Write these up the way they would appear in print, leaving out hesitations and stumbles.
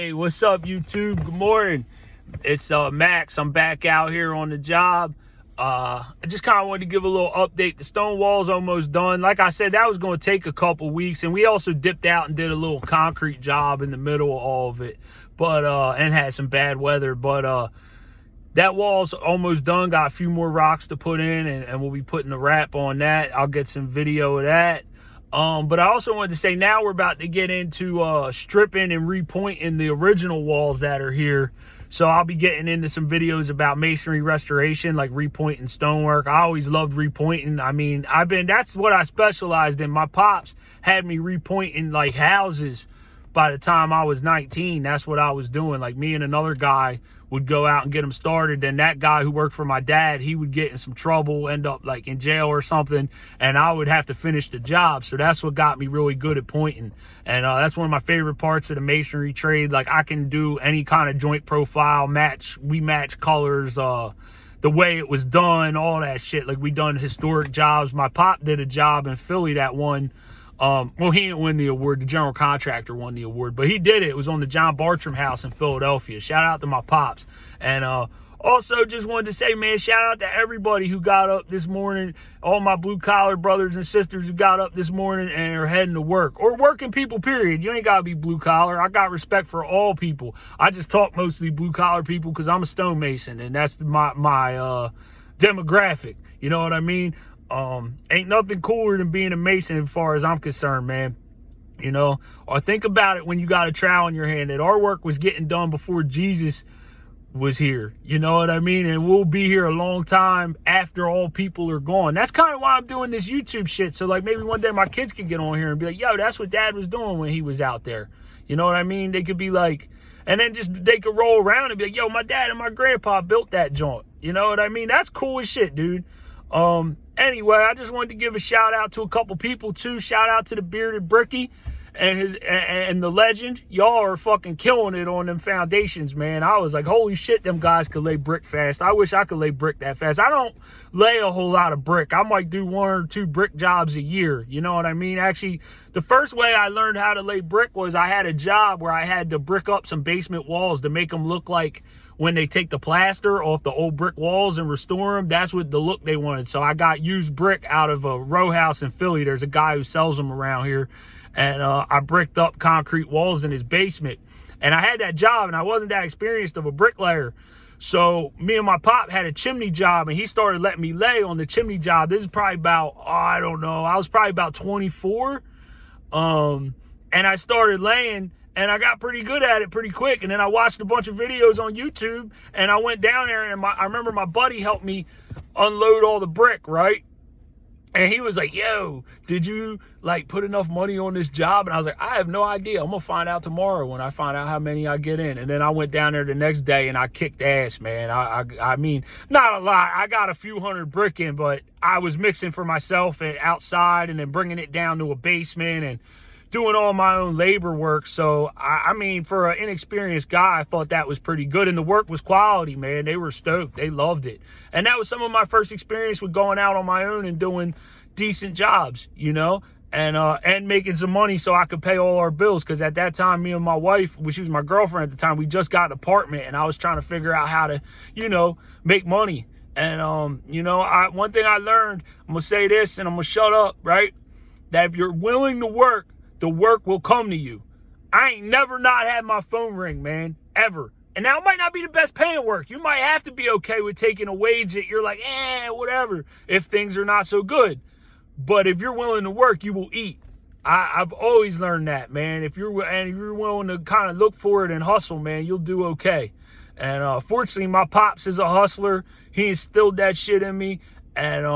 Hey, what's up, YouTube? Good morning. It's Max. I'm back out here on the job. I just kind of wanted to give a little update. The stone wall's almost done. Like I said, that was going to take a couple weeks, and we also dipped out and did a little concrete job in the middle of all of it, but and had some bad weather. But that wall's almost done. Got a few more rocks to put in, and we'll be putting the wrap on that. I'll get some video of that. But I also wanted to say, now we're about to get into stripping and repointing the original walls that are here. So I'll be getting into some videos about masonry restoration, like repointing stonework. I always loved repointing. I mean, that's what I specialized in. My pops had me repointing like houses by the time I was 19. That's what I was doing. Like, me and another guy would go out and get them started. Then that guy who worked for my dad, he would get in some trouble, end up like in jail or something, and I would have to finish the job. So that's what got me really good at pointing. And that's one of my favorite parts of the masonry trade. Like, I can do any kind of joint profile, we match colors, the way it was done, all that shit. Like, we done historic jobs. My pop did a job in Philly that won. Well, he didn't win the award. The general contractor won the award, but he did it. It was on the John Bartram house in Philadelphia. Shout out to my pops. And also just wanted to say, man, shout out to everybody who got up this morning, all my blue collar brothers and sisters who got up this morning and are heading to work, or working people, period. You ain't got to be blue collar. I got respect for all people. I just talk mostly blue collar people because I'm a stonemason, and that's my demographic. You know what I mean? Ain't nothing cooler than being a mason as far as I'm concerned, man. You know, or think about it when you got a trowel in your hand, that our work was getting done before Jesus was here. You know what I mean? And we'll be here a long time after all people are gone. That's kind of why I'm doing this YouTube shit. So like, maybe one day my kids can get on here and be like, yo, that's what dad was doing when he was out there. You know what I mean? They could be like, and then just they could roll around and be like, yo, my dad and my grandpa built that joint. You know what I mean? That's cool as shit, dude. Anyway, I just wanted to give a shout out to a couple people too. Shout out to the Bearded Bricky and the legend. Y'all are fucking killing it on them foundations, man. I was like, holy shit, them guys could lay brick fast. I wish I could lay brick that fast. I don't lay a whole lot of brick. I might do 1 or 2 brick jobs a year. You know what I mean? Actually, the first way I learned how to lay brick was I had a job where I had to brick up some basement walls to make them look like when they take the plaster off the old brick walls and restore them. That's what the look they wanted. So I got used brick out of a row house in Philly. There's a guy who sells them around here. And I bricked up concrete walls in his basement. And I had that job, and I wasn't that experienced of a bricklayer. So me and my pop had a chimney job, and he started letting me lay on the chimney job. This is probably about, I don't know, I was probably about 24. And I started laying, and I got pretty good at it pretty quick. And then I watched a bunch of videos on YouTube, and I went down there, and I remember my buddy helped me unload all the brick, right? And he was like, yo, did you like put enough money on this job? And I was like, I have no idea. I'm going to find out tomorrow when I find out how many I get in. And then I went down there the next day and I kicked ass, man. I mean, not a lot. I got a few hundred brick in, but I was mixing for myself and outside and then bringing it down to a basement and doing all my own labor work. So, I mean, for an inexperienced guy, I thought that was pretty good. And the work was quality, man. They were stoked. They loved it. And that was some of my first experience with going out on my own and doing decent jobs, you know, and making some money so I could pay all our bills. Because at that time, me and my wife, she was my girlfriend at the time, we just got an apartment, and I was trying to figure out how to, you know, make money. And, you know, one thing I learned, I'm going to say this and I'm going to shut up, right? That if you're willing to work, the work will come to you. I ain't never not had my phone ring, man, ever. And now it might not be the best paying work. You might have to be okay with taking a wage that you're like, whatever, if things are not so good. But if you're willing to work, you will eat. I've always learned that, man. If you're willing to kind of look for it and hustle, man, you'll do okay. And fortunately, my pops is a hustler. He instilled that shit in me. And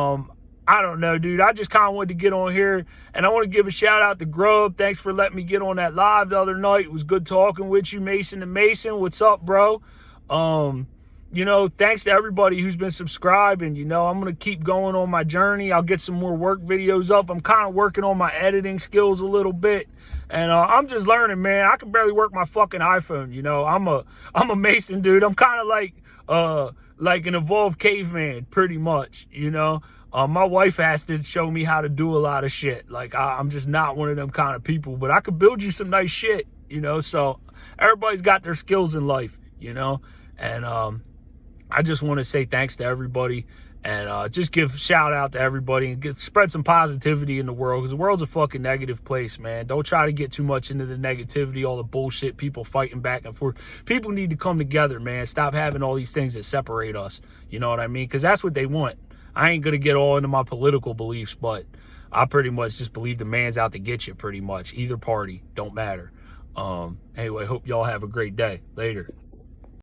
I don't know, dude. I just kind of wanted to get on here, and I want to give a shout out to Grub. Thanks for letting me get on that live the other night. It was good talking with you, Mason to Mason. What's up, bro? You know, thanks to everybody who's been subscribing. You know, I'm going to keep going on my journey. I'll get some more work videos up. I'm kind of working on my editing skills a little bit, and I'm just learning, man. I can barely work my fucking iPhone. You know, I'm a Mason, dude. I'm kind of like an evolved caveman, pretty much, you know. My wife has to show me how to do a lot of shit. Like, I'm just not one of them kind of people, but I could build you some nice shit. you know? So everybody's got their skills in life, you know? And I just want to say thanks to everybody, and just give shout out to everybody, and spread some positivity in the world, because the world's a fucking negative place, man. Don't try to get too much into the negativity, all the bullshit, people fighting back and forth. People need to come together, man. Stop having all these things that separate us. You know what I mean? Because that's what they want. I ain't going to get all into my political beliefs, but I pretty much just believe the man's out to get you, pretty much. Either party, don't matter. Anyway, hope y'all have a great day. Later.